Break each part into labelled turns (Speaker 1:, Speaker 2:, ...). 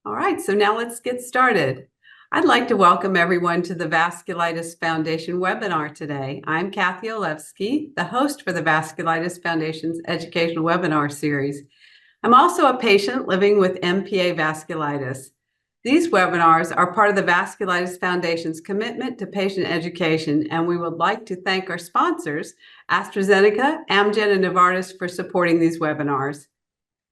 Speaker 1: All right, so now let's get started. I'd like to welcome everyone to the Vasculitis Foundation webinar today. I'm Kathy Olewski, the host for the Vasculitis Foundation's educational webinar series. I'm also a patient living with MPA vasculitis. These webinars are part of the Vasculitis Foundation's commitment to patient education, and we would like to thank our sponsors, AstraZeneca, Amgen, and Novartis, for supporting these webinars.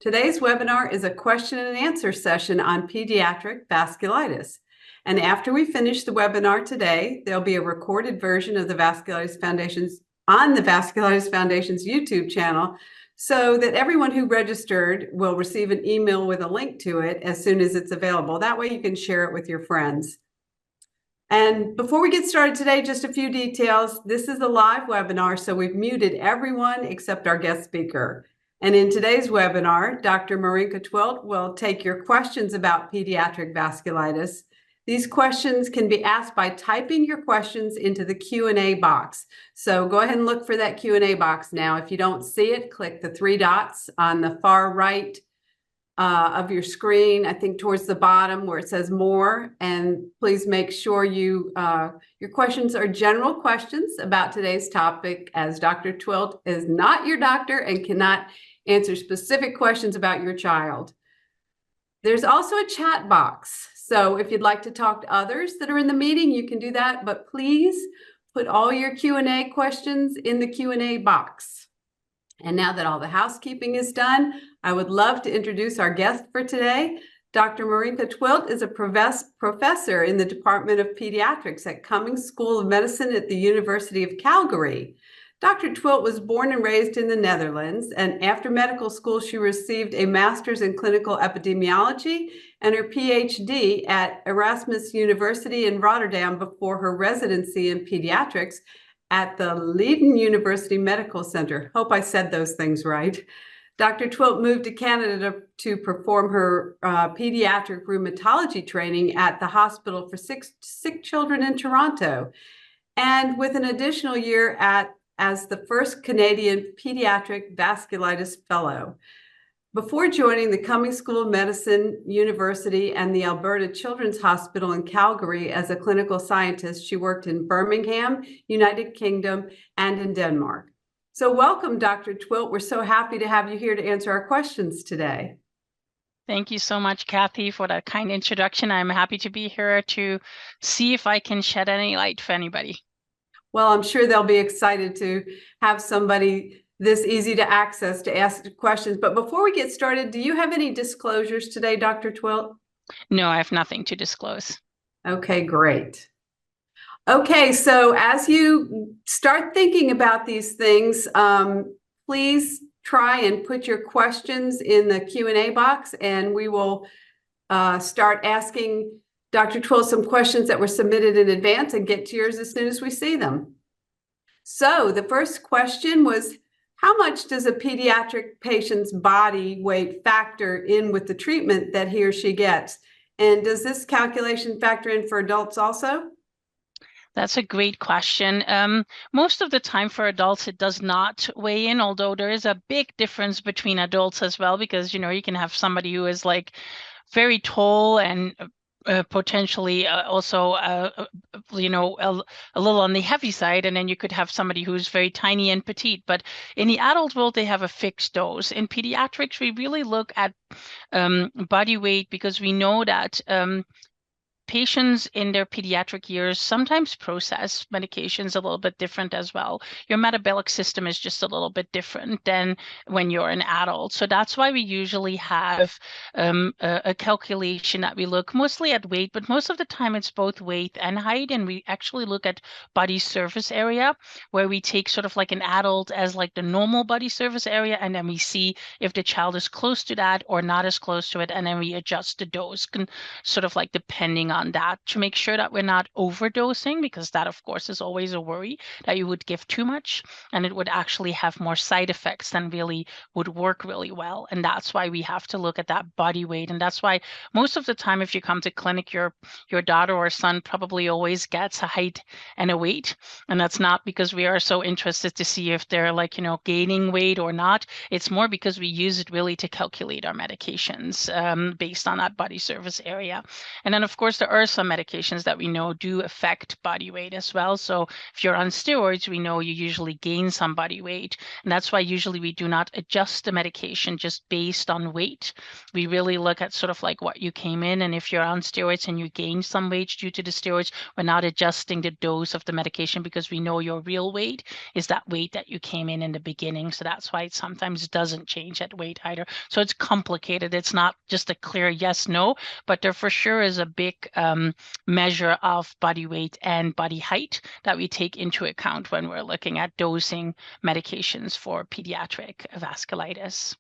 Speaker 1: Today's webinar is a question and answer session on pediatric vasculitis. And after we finish the webinar today, there'll be a recorded version of the Vasculitis Foundation's on the Vasculitis Foundation's YouTube channel, so that everyone who registered will receive an email with a link to it as soon as it's available. That way you can share it with your friends. And before we get started today, just a few details. This is a live webinar, so we've muted everyone except our guest speaker. And in today's webinar, Dr. Marinka Twilt will take your questions about pediatric vasculitis. These questions can be asked by typing your questions into the Q&A box. So go ahead and look for that Q&A box now. If you don't see it, click the three dots on the far right of your screen, I think towards the bottom where it says more, and please make sure your questions are general questions about today's topic, as Dr. Twilt is not your doctor and cannot answer specific questions about your child. There's also a chat box. So if you'd like to talk to others that are in the meeting, you can do that, but please put all your Q&A questions in the Q&A box. And now that all the housekeeping is done, I would love to introduce our guest for today. Dr. Marinka Twilt is a professor in the Department of Pediatrics at Cummings School of Medicine at the University of Calgary. Dr. Twilt was born and raised in the Netherlands, and after medical school, she received a master's in clinical epidemiology and her PhD at Erasmus University in Rotterdam before her residency in pediatrics at the Leiden University Medical Center. Hope I said those things right. Dr. Twilt moved to Canada to perform her pediatric rheumatology training at the Hospital for Sick Children in Toronto, and with an additional year as the first Canadian Pediatric Vasculitis Fellow. Before joining the Cummings School of Medicine University and the Alberta Children's Hospital in Calgary as a clinical scientist, she worked in Birmingham, United Kingdom, and in Denmark. So welcome, Dr. Twilt. We're so happy to have you here to answer our questions today.
Speaker 2: Thank you so much, Kathy, for that kind introduction. I'm happy to be here to see if I can shed any light for anybody.
Speaker 1: Well, I'm sure they'll be excited to have somebody this easy to access to ask questions. But before we get started, do you have any disclosures today, Dr. Twilt?
Speaker 2: No, I have nothing to disclose.
Speaker 1: Okay, great. Okay, so as you start thinking about these things, please try and put your questions in the Q&A box, and we will start asking Dr. Twilt some questions that were submitted in advance and get to yours as soon as we see them. So the first question was, how much does a pediatric patient's body weight factor in with the treatment that he or she gets? And does this calculation factor in for adults also?
Speaker 2: That's a great question. Most of the time for adults, it does not weigh in, although there is a big difference between adults as well, because, you can have somebody who is like very tall and potentially also, a little on the heavy side, and then you could have somebody who's very tiny and petite. But in the adult world, they have a fixed dose. In pediatrics, we really look at body weight because we know that patients in their pediatric years sometimes process medications a little bit different as well. Your metabolic system is just a little bit different than when you're an adult. So that's why we usually have a calculation that we look mostly at weight, but most of the time it's both weight and height. And we actually look at body surface area, where we take sort of like an adult as like the normal body surface area, and then we see if the child is close to that or not as close to it, and then we adjust the dose, sort of like depending on that to make sure that we're not overdosing, because that, of course, is always a worry that you would give too much and it would actually have more side effects than really would work really well. And that's why we have to look at that body weight. And that's why most of the time, if you come to clinic, your daughter or son probably always gets a height and a weight. And that's not because we are so interested to see if they're like, gaining weight or not. It's more because we use it really to calculate our medications based on that body surface area. And then, of course, there are some medications that we know do affect body weight as well. So if you're on steroids, we know you usually gain some body weight. And that's why usually we do not adjust the medication just based on weight. We really look at sort of like what you came in. And if you're on steroids and you gain some weight due to the steroids, we're not adjusting the dose of the medication because we know your real weight is that weight that you came in the beginning. So that's why it sometimes doesn't change at weight either. So it's complicated. It's not just a clear yes, no, but there for sure is a big measure of body weight and body height that we take into account when we're looking at dosing medications for pediatric vasculitis.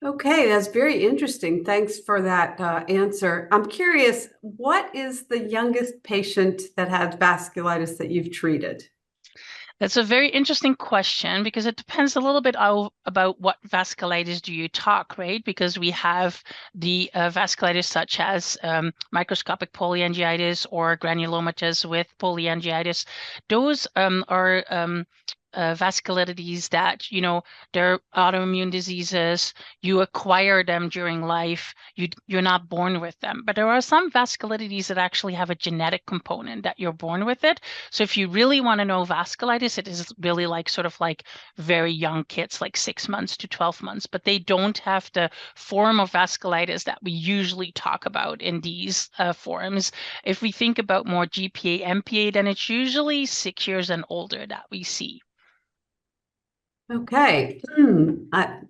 Speaker 1: Okay, that's very interesting. Thanks for that answer. I'm curious, what is the youngest patient that had vasculitis that you've treated?
Speaker 2: That's a very interesting question because it depends a little bit about what vasculitis do you talk, right? Because we have the vasculitis such as microscopic polyangiitis or granulomatous with polyangiitis. Those are vasculitides that, they're autoimmune diseases. You acquire them during life. You're not born with them. But there are some vasculitides that actually have a genetic component that you're born with it. So if you really want to know vasculitis, it is really like sort of like very young kids, like 6 months to 12 months, but they don't have the form of vasculitis that we usually talk about in these forms. If we think about more GPA, MPA, then it's usually 6 years and older that we see.
Speaker 1: Okay,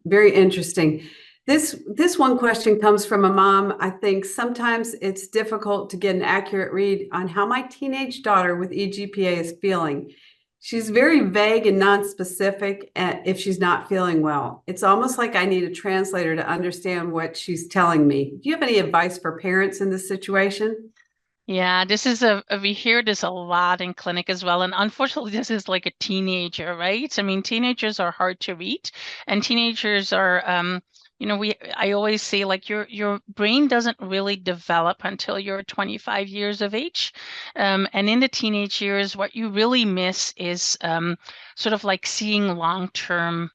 Speaker 1: very interesting. This one question comes from a mom. I think sometimes it's difficult to get an accurate read on how my teenage daughter with EGPA is feeling. She's very vague and non-specific if she's not feeling well. It's almost like I need a translator to understand what she's telling me. Do you have any advice for parents in this situation?
Speaker 2: Yeah, this is we hear this a lot in clinic as well. And unfortunately, this is like a teenager, right? I mean, teenagers are hard to read, and teenagers are, I always say like your brain doesn't really develop until you're 25 years of age. And in the teenage years, what you really miss is sort of like seeing long-term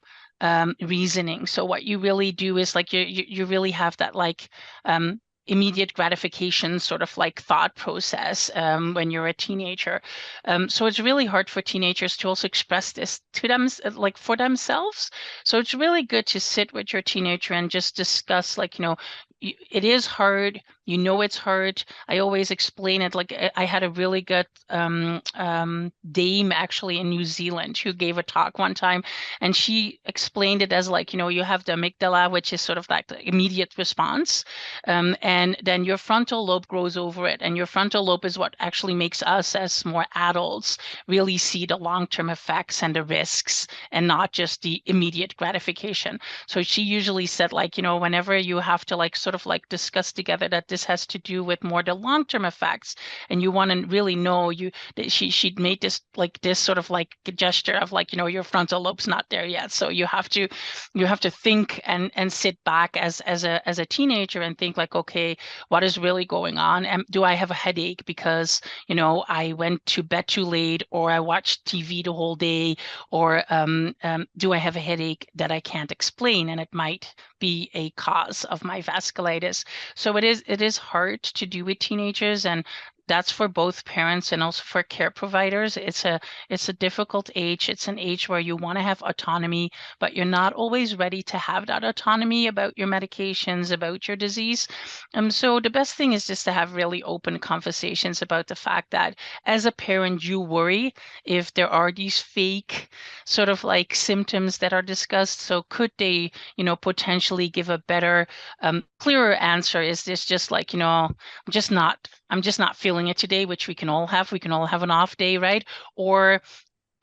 Speaker 2: reasoning. So what you really do is like you really have that like immediate gratification sort of like thought process when you're a teenager. So it's really hard for teenagers to also express this to them, like for themselves. So it's really good to sit with your teenager and just discuss, like, it is hard. It's hard. I always explain it like I had a really good dame actually in New Zealand who gave a talk one time, and she explained it as like, you have the amygdala, which is sort of like the immediate response. And then your frontal lobe grows over it. And your frontal lobe is what actually makes us as more adults really see the long-term effects and the risks and not just the immediate gratification. So she usually said like, whenever you have to like sort of like discuss together that this has to do with more the long-term effects and you want to really know she'd made this sort of like gesture of like, your frontal lobe's not there yet. So you have to think and sit back as a teenager and think like, okay, what is really going on? And do I have a headache because, I went to bed too late, or I watched TV the whole day, or do I have a headache that I can't explain? And it might be a cause of my vasculitis. So it is hard to do with teenagers, and that's for both parents and also for care providers. It's a difficult age. It's an age where you want to have autonomy, but you're not always ready to have that autonomy about your medications, about your disease. So the best thing is just to have really open conversations about the fact that as a parent, you worry if there are these fake sort of like symptoms that are discussed. So could they, potentially give a better, clearer answer? Is this just like, I'm just not feeling it today, which we can all have. We can all have an off day, right? Or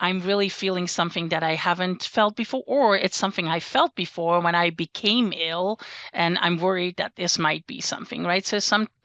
Speaker 2: I'm really feeling something that I haven't felt before, or it's something I felt before when I became ill, and I'm worried that this might be something, right? So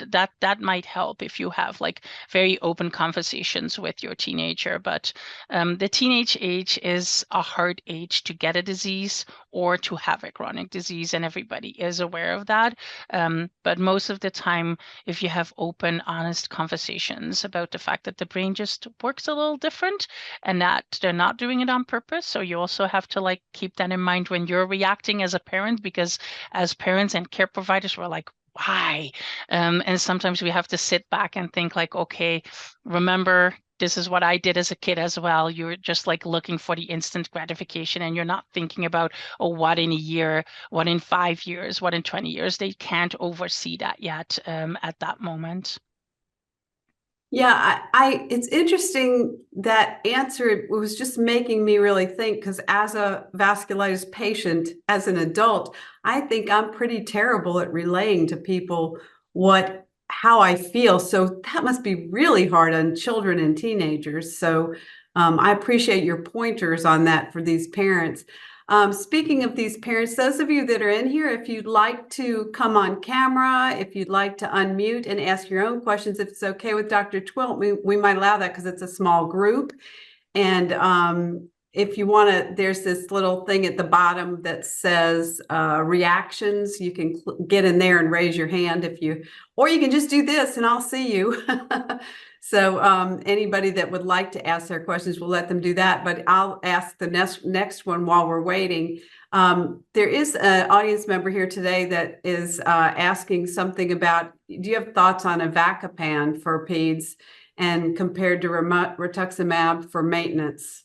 Speaker 2: that might help if you have like very open conversations with your teenager. But the teenage age is a hard age to get a disease or to have a chronic disease, and everybody is aware of that. But most of the time, if you have open, honest conversations about the fact that the brain just works a little different and that they're not doing it on purpose. So you also have to like keep that in mind when you're reacting as a parent, because as parents and care providers, we're like, why? And sometimes we have to sit back and think like, okay, remember, this is what I did as a kid as well. You're just like looking for the instant gratification and you're not thinking about, oh, what in a year, what in 5 years, what in 20 years. They can't oversee that yet at that moment.
Speaker 1: Yeah, it's interesting that answer. It was just making me really think because as a vasculitis patient, as an adult, I think I'm pretty terrible at relaying to people how I feel. So that must be really hard on children and teenagers. So I appreciate your pointers on that for these parents. Speaking of these parents, those of you that are in here, if you'd like to come on camera, if you'd like to unmute and ask your own questions, if it's okay with Dr. Twilt, we might allow that because it's a small group. And if you want to, there's this little thing at the bottom that says reactions. You can get in there and raise your hand or you can just do this and I'll see you. So anybody that would like to ask their questions, we'll let them do that. But I'll ask the next one while we're waiting. There is an audience member here today that is asking something about, do you have thoughts on Avocopan for peds and compared to Rituximab for maintenance?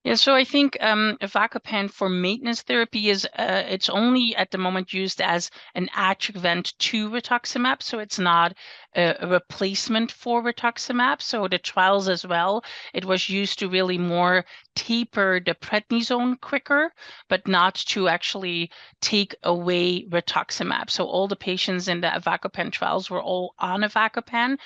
Speaker 2: Yeah, so I think Avocopan for maintenance therapy is it's only at the moment used as an adjuvant to Rituximab, so it's not a replacement for Rituximab. So the trials as well, it was used to really more taper the prednisone quicker, but not to actually take away Rituximab. So all the patients in the Avocopan trials were all on Avocopan,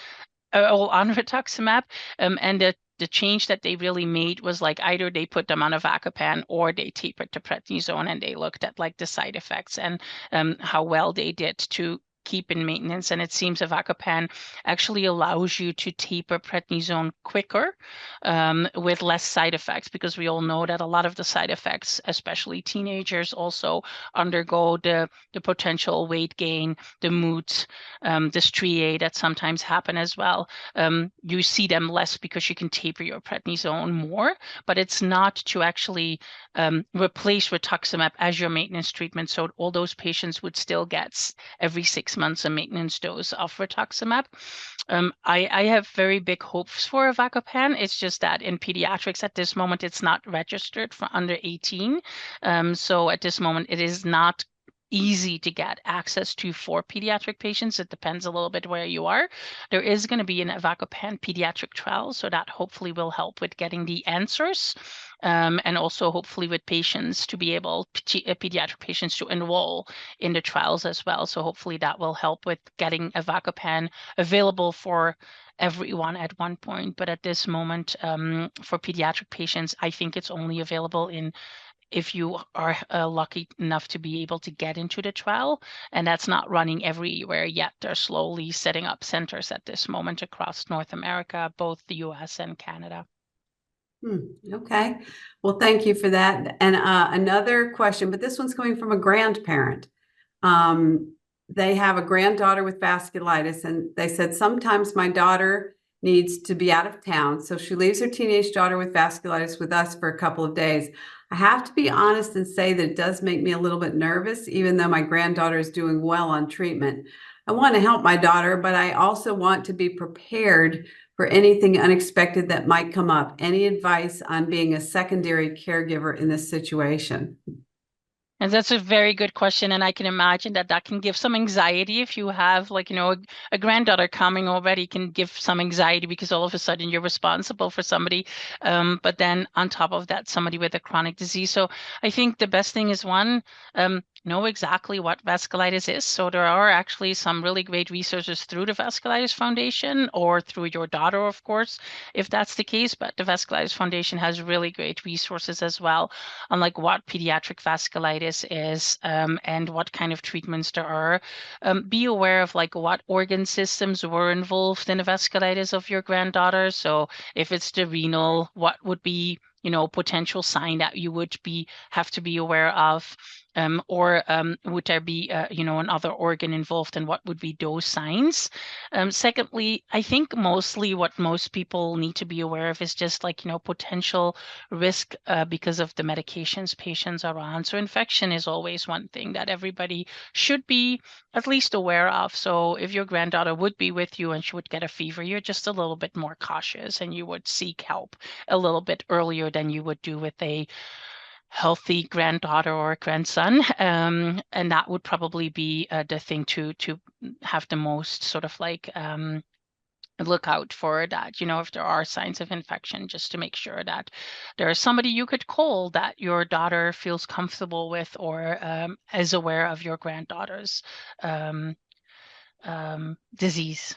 Speaker 2: all on Rituximab, and the change that they really made was like either they put them on Avocopan or they tapered to prednisone, and they looked at like the side effects and how well they did to keep in maintenance. And it seems Avocopan actually allows you to taper prednisone quicker with less side effects, because we all know that a lot of the side effects, especially teenagers, also undergo the potential weight gain, the mood, the striae that sometimes happen as well. You see them less because you can taper your prednisone more, but it's not to actually replace Rituximab as your maintenance treatment. So all those patients would still get every 6 months a maintenance dose of Rituximab. I have very big hopes for Avocopan. It's just that in pediatrics at this moment, it's not registered for under 18. So at this moment, it is not easy to get access to for pediatric patients. It depends a little bit where you are. There is going to be an Avocopan pediatric trial, so that hopefully will help with getting the answers, and also hopefully with patients to be able, pediatric patients to enroll in the trials as well. So hopefully that will help with getting Avocopan available for everyone at one point. But at this moment, for pediatric patients, I think it's only available if you are lucky enough to be able to get into the trial, and that's not running everywhere yet. They're slowly setting up centers at this moment across North America, both the US and Canada.
Speaker 1: Okay. Well, thank you for that. And another question, but this one's coming from a grandparent. They have a granddaughter with vasculitis, and they said, sometimes my daughter needs to be out of town, so she leaves her teenage daughter with vasculitis with us for a couple of days. I have to be honest and say that it does make me a little bit nervous, even though my granddaughter is doing well on treatment. I want to help my daughter, but I also want to be prepared for anything unexpected that might come up. Any advice on being a secondary caregiver in this situation?
Speaker 2: And that's a very good question. And I can imagine that that can give some anxiety if you have like, a granddaughter coming already can give some anxiety because all of a sudden you're responsible for somebody. But then on top of that, somebody with a chronic disease. So I think the best thing is one, know exactly what vasculitis is. So there are actually some really great resources through the Vasculitis Foundation or through your daughter, of course, if that's the case. But the Vasculitis Foundation has really great resources as well on like what pediatric vasculitis is and what kind of treatments there are. Be aware of like what organ systems were involved in the vasculitis of your granddaughter. So if it's the renal, what would be potential sign that you would have to be aware of, or would there be another organ involved, and what would be those signs? Secondly, I think mostly what most people need to be aware of is just like potential risk because of the medications patients are on. So infection is always one thing that everybody should be at least aware of. So if your granddaughter would be with you and she would get a fever, you're just a little bit more cautious and you would seek help a little bit earlier than you would do with a healthy granddaughter or grandson, and that would probably be the thing to have the most sort of like look out for, that if there are signs of infection, just to make sure that there's somebody you could call that your daughter feels comfortable with, or is aware of your granddaughter's disease.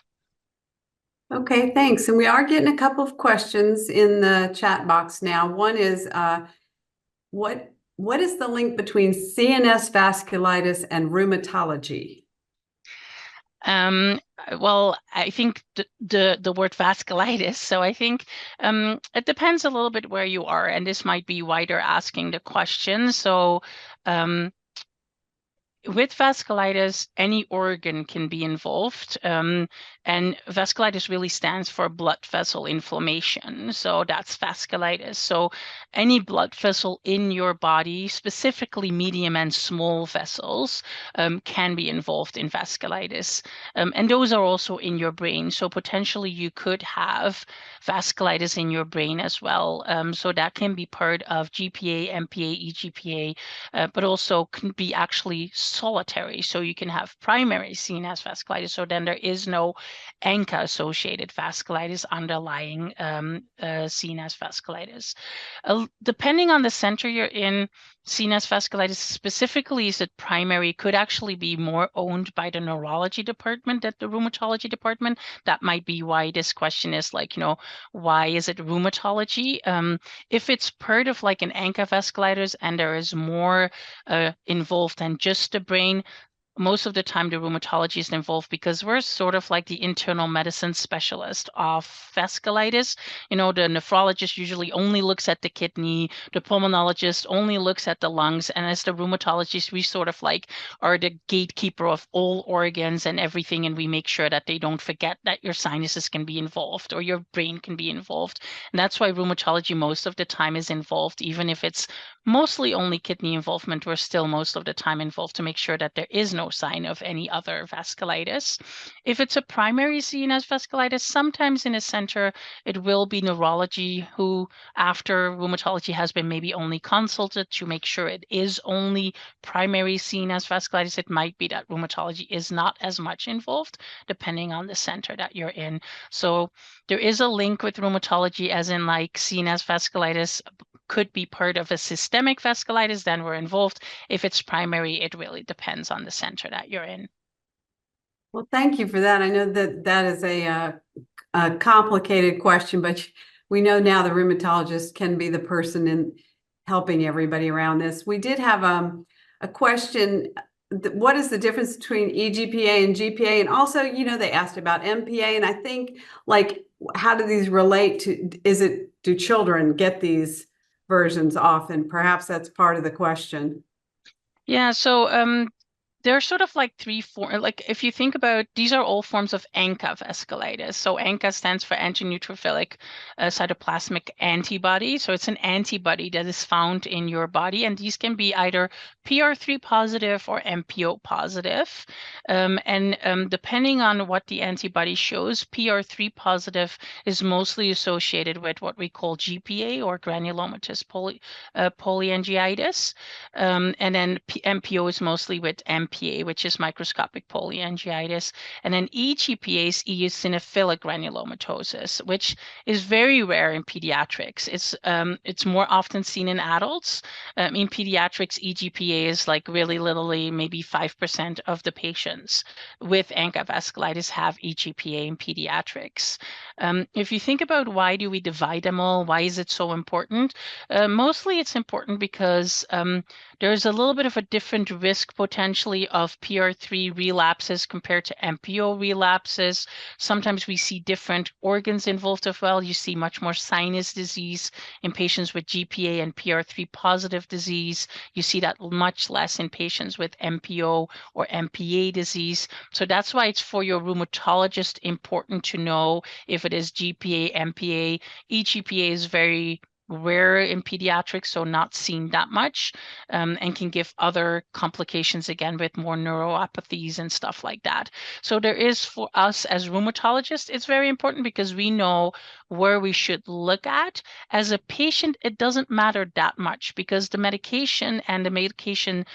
Speaker 1: Okay, thanks. And we are getting a couple of questions in the chat box now. One is, what is the link between CNS vasculitis and rheumatology?
Speaker 2: Well, I think the word vasculitis. So I think it depends a little bit where you are, and this might be why they're asking the question. So with vasculitis, any organ can be involved, and vasculitis really stands for blood vessel inflammation. So that's vasculitis. So any blood vessel in your body, specifically medium and small vessels, can be involved in vasculitis. And those are also in your brain. So potentially you could have vasculitis in your brain as well. So that can be part of GPA, MPA, EGPA, but also can be actually solitary. So you can have primary CNS vasculitis. So then there is no ANCA associated vasculitis underlying CNS vasculitis. Depending on the center you're in, CNS vasculitis specifically, is it primary, could actually be more owned by the neurology department than the rheumatology department. That might be why this question is like, why is it rheumatology? If it's part of like an ANCA vasculitis and there is more involved than just the brain, most of the time the rheumatology is involved, because we're sort of like the internal medicine specialist of vasculitis. The nephrologist usually only looks at the kidney, the pulmonologist only looks at the lungs, and as the rheumatologist, we sort of like are the gatekeeper of all organs and everything, and we make sure that they don't forget that your sinuses can be involved or your brain can be involved. And that's why rheumatology most of the time is involved. Even if it's mostly only kidney involvement, we're still most of the time involved to make sure that there is no sign of any other vasculitis. If it's a primary CNS vasculitis, sometimes in a center, it will be neurology who, after rheumatology has been maybe only consulted to make sure it is only primary CNS vasculitis, it might be that rheumatology is not as much involved, depending on the center that you're in. So there is a link with rheumatology, as in like CNS vasculitis could be part of a systemic vasculitis, then we're involved. If it's primary, it really depends on the center that you're in.
Speaker 1: Well, thank you for that. I know that is a complicated question, but we know now the rheumatologist can be the person in helping everybody around this. We did have a question. What is the difference between EGPA and GPA? And also, they asked about MPA, and I think, like, how do these relate to, do children get these versions often? Perhaps that's part of the question.
Speaker 2: Yeah, so there are sort of like three forms. Like if you think about, these are all forms of ANCA vasculitis. So ANCA stands for antineutrophilic cytoplasmic antibody. So it's an antibody that is found in your body, and these can be either PR3 positive or MPO positive. And depending on what the antibody shows, PR3 positive is mostly associated with what we call GPA, or granulomatous polyangiitis. And then MPO is mostly with MP MPA, which is microscopic polyangiitis, and then EGPA is eosinophilic granulomatosis, which is very rare in pediatrics. It's more often seen in adults. In pediatrics, EGPA is like really literally maybe 5% of the patients with ANCA vasculitis have EGPA in pediatrics. If you think about why do we divide them all, why is it so important? Mostly it's important because there's a little bit of a different risk potentially of PR3 relapses compared to MPO relapses. Sometimes we see different organs involved as well. You see much more sinus disease in patients with GPA and PR3 positive disease. You see that much less in patients with MPO or MPA disease. So that's why it's for your rheumatologist important to know if it is GPA, MPA. EGPA is very rare in pediatrics, so not seen that much, and can give other complications again with more neuropathies and stuff like that. So there is, for us as rheumatologists, it's very important because we know where we should look at. As a patient, it doesn't matter that much because the medication and the medication,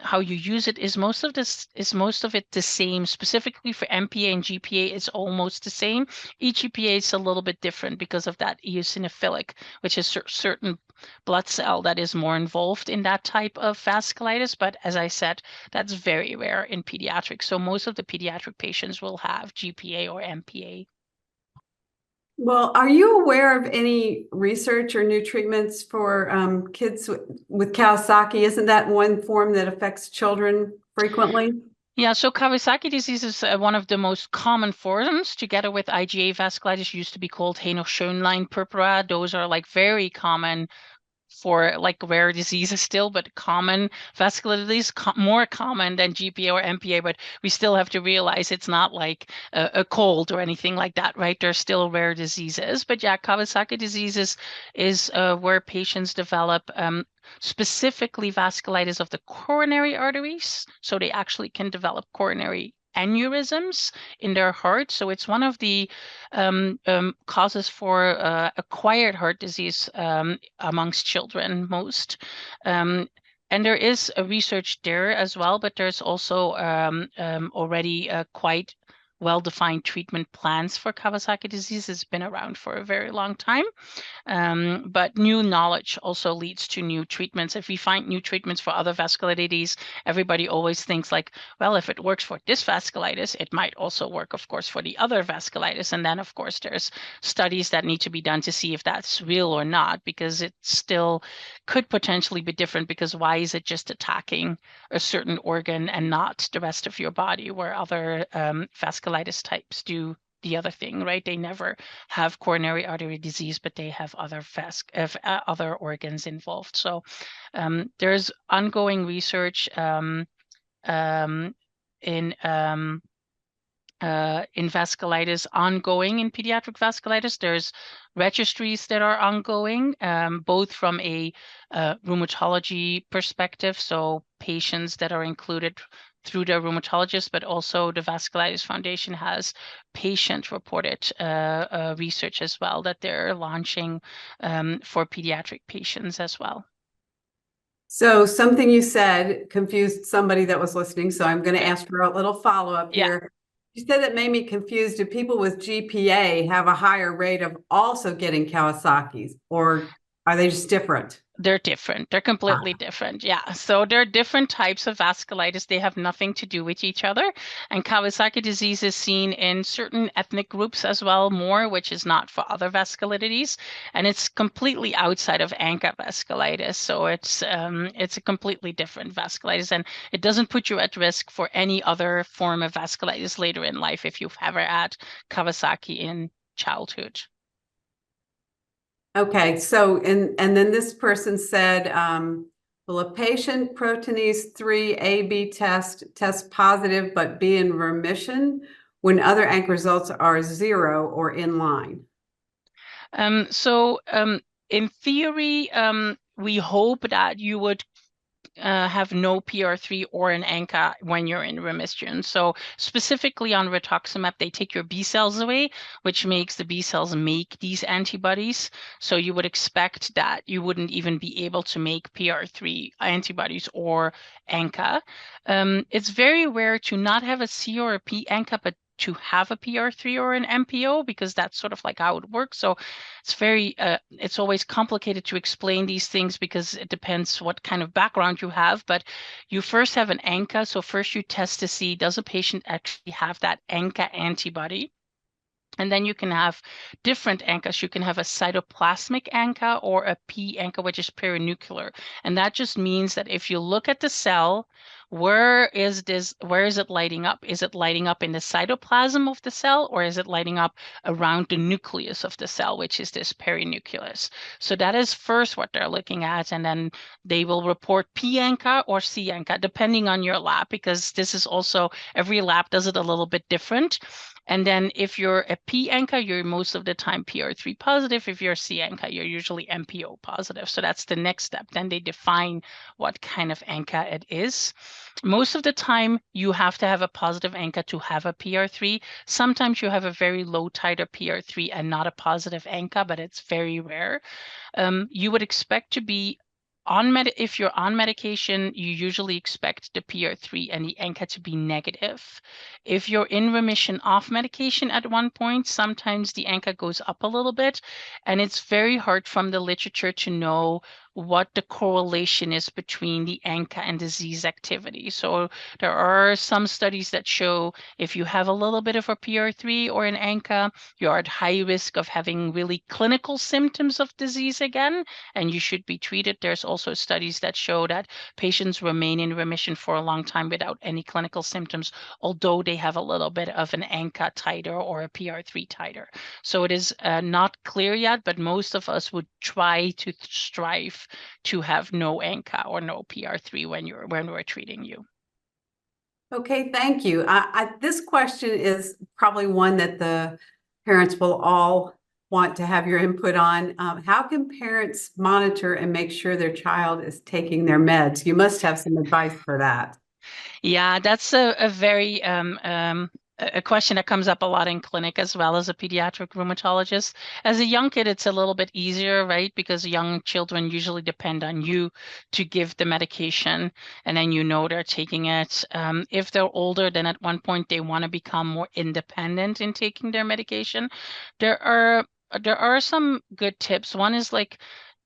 Speaker 2: how you use it is most of it the same. Specifically for MPA and GPA, it's almost the same. EGPA is a little bit different because of that eosinophilic, which is certain blood cell that is more involved in that type of vasculitis. But as I said, that's very rare in pediatrics. So most of the pediatric patients will have GPA or MPA.
Speaker 1: Well, are you aware of any research or new treatments for kids with Kawasaki? Isn't that one form that affects children frequently?
Speaker 2: Yeah, so Kawasaki disease is one of the most common forms, together with IgA vasculitis, used to be called Haino-Schönlein purpura. Those are like very common for like rare diseases still, but common vasculitis, more common than GPA or MPA, but we still have to realize it's not like a cold or anything like that, right? They're still rare diseases. But yeah, Kawasaki disease is where patients develop specifically vasculitis of the coronary arteries. So they actually can develop coronary aneurysms in their heart. So it's one of the causes for acquired heart disease amongst children most. And there is a research there as well, but there's also already quite well-defined treatment plans for Kawasaki disease. It's been around for a very long time. But new knowledge also leads to new treatments. If we find new treatments for other vasculitides, everybody always thinks like, well, if it works for this vasculitis, it might also work, of course, for the other vasculitis. And then, of course, there's studies that need to be done to see if that's real or not, because it still could potentially be different, because why is it just attacking a certain organ and not the rest of your body, where other vasculitis types do the other thing, right? They never have coronary artery disease, but they have other organs involved. So there's ongoing research in vasculitis ongoing in pediatric vasculitis. There's registries that are ongoing, both from a rheumatology perspective, so patients that are included through their rheumatologist, but also the Vasculitis Foundation has patient-reported research as well that they're launching for pediatric patients as well.
Speaker 1: So something you said confused somebody that was listening, so I'm going to ask for a little follow-up here. You said that made me confused. Do people with GPA have a higher rate of also getting Kawasaki's, or are they just different?
Speaker 2: They're different. They're completely different. Yeah. So there are different types of vasculitis. They have nothing to do with each other. And Kawasaki disease is seen in certain ethnic groups as well, more, which is not for other vasculitides. And it's completely outside of ANCA vasculitis. So it's a completely different vasculitis. And it doesn't put you at risk for any other form of vasculitis later in life if you've ever had Kawasaki in childhood.
Speaker 1: Okay, so and then this person said, will a patient proteinase 3 AB test positive but be in remission when other ANCA results are 0 or in line?
Speaker 2: In theory, we hope that you would have no PR3 or an ANCA when you're in remission. So specifically on rituximab, they take your B cells away, which makes the B cells make these antibodies. So you would expect that you wouldn't even be able to make PR3 antibodies or ANCA. It's very rare to not have a C or a P ANCA, but to have a PR3 or an MPO, because that's sort of like how it works. So it's always complicated to explain these things because it depends what kind of background you have. But you first have an ANCA. So first you test to see, does a patient actually have that ANCA antibody? And then you can have different ANCAs. You can have a cytoplasmic ANCA or a P ANCA, which is perinuclear. And that just means that if you look at the cell, where is it lighting up? Is it lighting up in the cytoplasm of the cell, or is it lighting up around the nucleus of the cell, which is this perinucleus? So that is first what they're looking at. And then they will report P ANCA or C ANCA, depending on your lab, because this is also, every lab does it a little bit different. And then if you're a P ANCA, you're most of the time PR3 positive. If you're a C ANCA, you're usually MPO positive. So that's the next step. Then they define what kind of ANCA it is. Most of the time, you have to have a positive ANCA to have a PR3. Sometimes you have a very low titer PR3 and not a positive ANCA, but it's very rare. You would expect to be if you're on medication, you usually expect the PR3 and the ANCA to be negative. If you're in remission off medication at one point, sometimes the ANCA goes up a little bit, and it's very hard from the literature to know what the correlation is between the ANCA and disease activity. So there are some studies that show if you have a little bit of a PR3 or an ANCA, you're at high risk of having really clinical symptoms of disease again, and you should be treated. There's also studies that show that patients remain in remission for a long time without any clinical symptoms, although they have a little bit of an ANCA titer or a PR3 titer. So it is not clear yet, but most of us would try to strive to have no ANCA or no PR3 when we're treating you.
Speaker 1: Okay, thank you. This question is probably one that the parents will all want to have your input on. How can parents monitor and make sure their child is taking their meds? You must have some advice for that.
Speaker 2: Yeah, that's a very a question that comes up a lot in clinic as well as a pediatric rheumatologist. As a young kid, it's a little bit easier, right? Because young children usually depend on you to give the medication, and then you know they're taking it. If they're older, then at one point they want to become more independent in taking their medication. There are some good tips. One is like,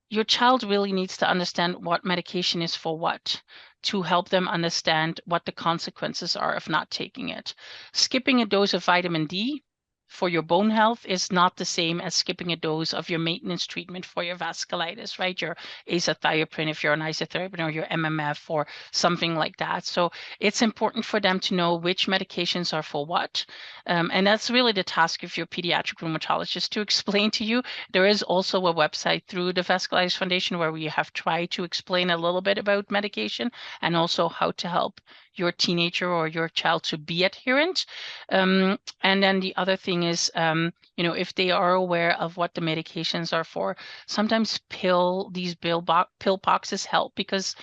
Speaker 2: your child really needs to understand what medication is for what, to help them understand what the consequences are of not taking it. Skipping a dose of vitamin D for your bone health is not the same as skipping a dose of your maintenance treatment for your vasculitis, right? Your azathioprine, if you're on isotretinoin, or your MMF or something like that. So it's important for them to know which medications are for what. And that's really the task of your pediatric rheumatologist to explain to you. There is also a website through the Vasculitis Foundation where we have tried to explain a little bit about medication and also how to help your teenager or your child to be adherent. And then the other thing is, if they are aware of what the medications are for, sometimes these pill boxes help, because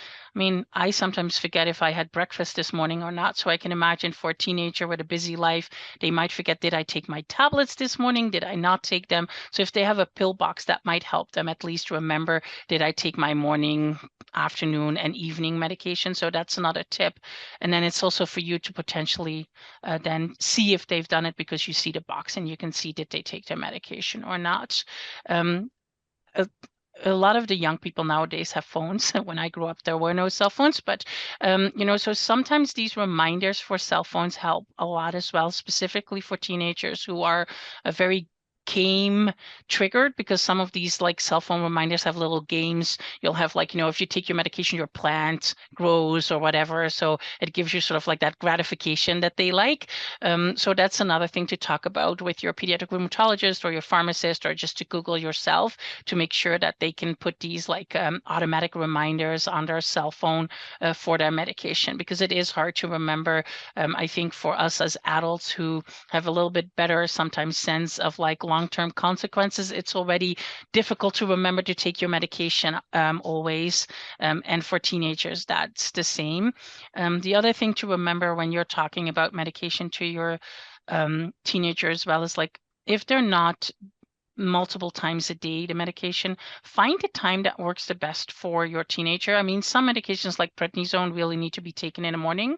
Speaker 2: I sometimes forget if I had breakfast this morning or not. So I can imagine for a teenager with a busy life, they might forget, did I take my tablets this morning? Did I not take them? So if they have a pill box, that might help them at least remember, did I take my morning, afternoon, and evening medication? So that's another tip. And then it's also for you to potentially then see if they've done it, because you see the box and you can see, did they take their medication or not? A lot of the young people nowadays have phones. When I grew up, there were no cell phones, but so sometimes these reminders for cell phones help a lot as well, specifically for teenagers who are a very game triggered, because some of these like cell phone reminders have little games. You'll have like, if you take your medication, your plant grows or whatever. So it gives you sort of like that gratification that they like. So that's another thing to talk about with your pediatric rheumatologist or your pharmacist, or just to Google yourself to make sure that they can put these like automatic reminders on their cell phone for their medication, because it is hard to remember. I think for us as adults who have a little bit better sometimes sense of like long-term consequences, it's already difficult to remember to take your medication always. And for teenagers, that's the same. The other thing to remember when you're talking about medication to your teenager as well is like, if they're not multiple times a day, the medication, find a time that works the best for your teenager. I mean, some medications like prednisone really need to be taken in the morning,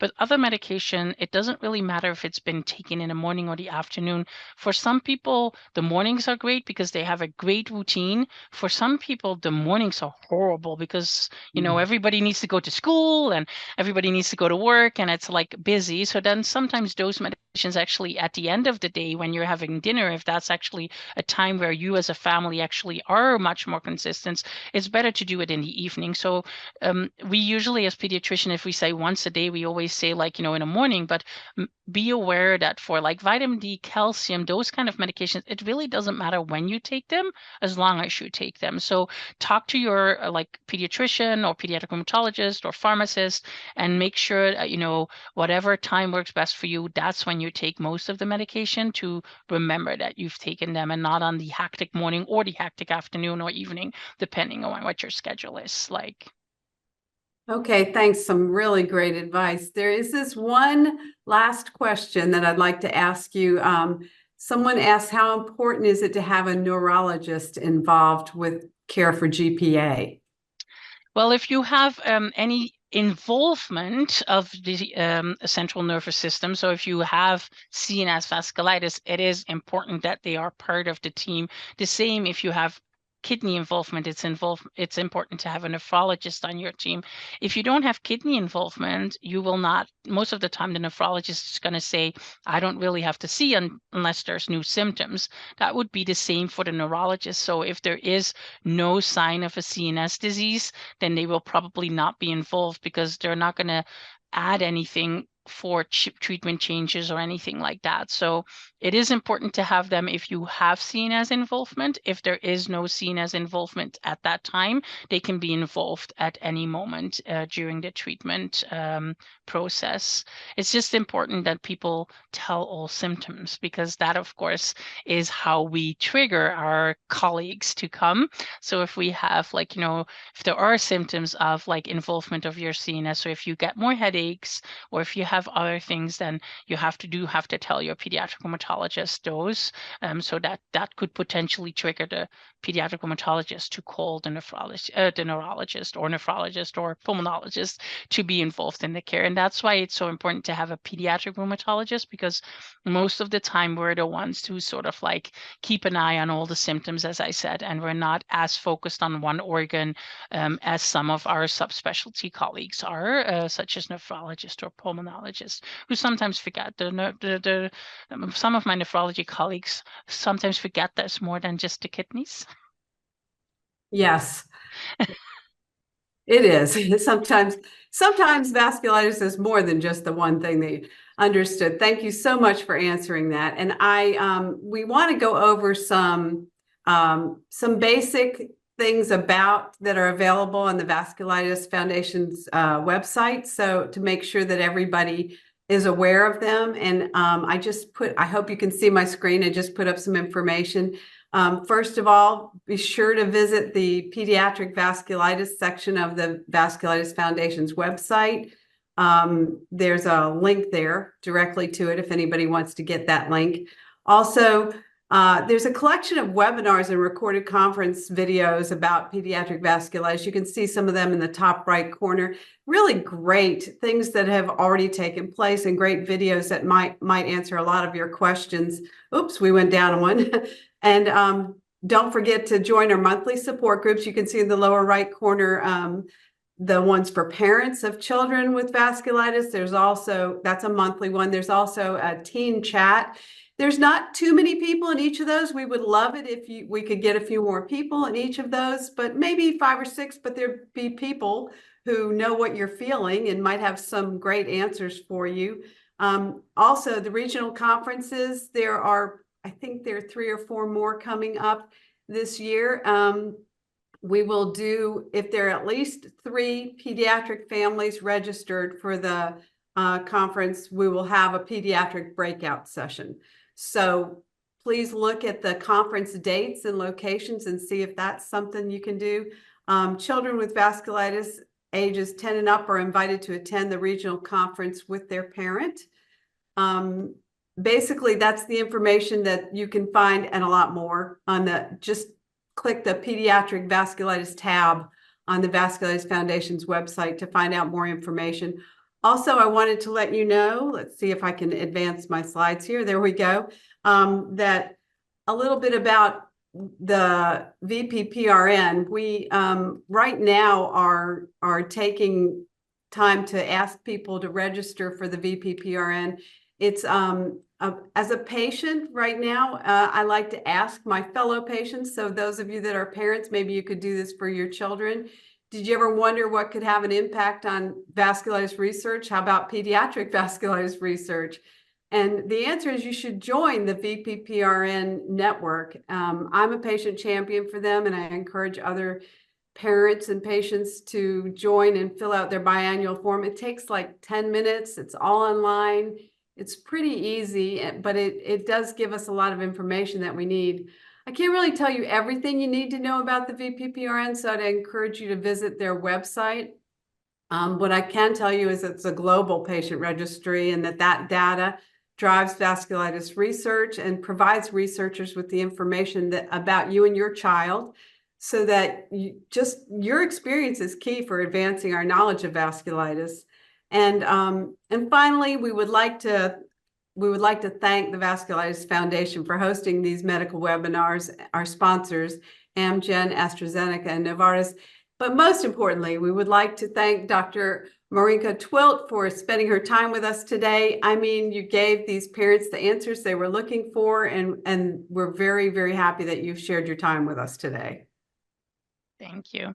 Speaker 2: but other medication, it doesn't really matter if it's been taken in the morning or the afternoon. For some people, the mornings are great because they have a great routine. For some people, the mornings are horrible because, you know, everybody needs to go to school and everybody needs to go to work and it's like busy. So then sometimes those medications actually at the end of the day when you're having dinner, if that's actually a time where you as a family actually are much more consistent, it's better to do it in the evening. So we usually as pediatrician, if we say once a day, we always say like, you know, in the morning, but be aware that for like vitamin D, calcium, those kind of medications, it really doesn't matter when you take them as long as you take them. So talk to your like pediatrician or pediatric rheumatologist or pharmacist and make sure that, you know, whatever time works best for you, that's when you take most of the medication, to remember that you've taken them and not on the hectic morning or the hectic afternoon or evening, depending on what your schedule is like.
Speaker 1: Okay, thanks. Some really great advice. There is this one last question that I'd like to ask you. Someone asked, how important is it to have a neurologist involved with care for GPA?
Speaker 2: Well, if you have any involvement of the central nervous system, so if you have CNS vasculitis, it is important that they are part of the team. The same if you have kidney involvement, it's important to have a nephrologist on your team. If you don't have kidney involvement, you will not, most of the time the nephrologist is going to say, I don't really have to see unless there's new symptoms. That would be the same for the neurologist. So if there is no sign of a CNS disease, then they will probably not be involved because they're not going to add anything for treatment changes or anything like that. So it is important to have them if you have CNS involvement. If there is no CNS involvement at that time, they can be involved at any moment during the treatment process. It's just important that people tell all symptoms, because that, of course, is how we trigger our colleagues to come. So if we have, like, you know, if there are symptoms of like involvement of your CNS, so if you get more headaches or if you have other things, then you have to tell your pediatric rheumatologist those, so that could potentially trigger the pediatric rheumatologist to call the neurologist or pulmonologist to be involved in the care. And that's why it's so important to have a pediatric rheumatologist, because most of the time we're the ones who sort of like keep an eye on all the symptoms, as I said, and we're not as focused on one organ as some of our subspecialty colleagues are, such as nephrologists or pulmonologists, who sometimes forget. Some of my nephrology colleagues sometimes forget there's more than just the kidneys.
Speaker 1: Yes, it is. Sometimes vasculitis is more than just the one thing they understood. Thank you so much for answering that. And we want to go over some basic things that are available on the Vasculitis Foundation's website, so to make sure that everybody is aware of them. And I hope you can see my screen. I just put up some information. First of all, be sure to visit the Pediatric Vasculitis section of the Vasculitis Foundation's website. There's a link there directly to it if anybody wants to get that link. Also, there's a collection of webinars and recorded conference videos about pediatric vasculitis. You can see some of them in the top right corner. Really great things that have already taken place and great videos that might answer a lot of your questions. Oops, we went down one. And don't forget to join our monthly support groups. You can see in the lower right corner the ones for parents of children with vasculitis. That's a monthly one. There's also a teen chat. There's not too many people in each of those. We would love it if we could get a few more people in each of those, but maybe 5 or 6, but there'd be people who know what you're feeling and might have some great answers for you. Also, the regional conferences, I think there are 3 or 4 more coming up this year. We will do, if there are at least 3 pediatric families registered for the conference, we will have a pediatric breakout session. So please look at the conference dates and locations and see if that's something you can do. Children with vasculitis ages 10 and up are invited to attend the regional conference with their parent. Basically, that's the information that you can find and a lot more on just click the Pediatric Vasculitis tab on the Vasculitis Foundation's website to find out more information. Also, I wanted to let you know, let's see if I can advance my slides here. There we go. That a little bit about the VPPRN. We right now are taking time to ask people to register for the VPPRN. It's as a patient right now, I like to ask my fellow patients. So those of you that are parents, maybe you could do this for your children. Did you ever wonder what could have an impact on vasculitis research? How about pediatric vasculitis research? And the answer is you should join the VPPRN network. I'm a patient champion for them, and I encourage other parents and patients to join and fill out their biannual form. It takes like 10 minutes. It's all online. It's pretty easy, but it does give us a lot of information that we need. I can't really tell you everything you need to know about the VPPRN, so I'd encourage you to visit their website. What I can tell you is it's a global patient registry, and that data drives vasculitis research and provides researchers with the information about you and your child, so that your experience is key for advancing our knowledge of vasculitis. And finally, we would like to thank the Vasculitis Foundation for hosting these medical webinars, our sponsors, Amgen, AstraZeneca, and Novartis. But most importantly, we would like to thank Dr. Marinka Twilt for spending her time with us today. I mean, you gave these parents the answers they were looking for, and we're very, very happy that you've shared your time with us today.
Speaker 2: Thank you.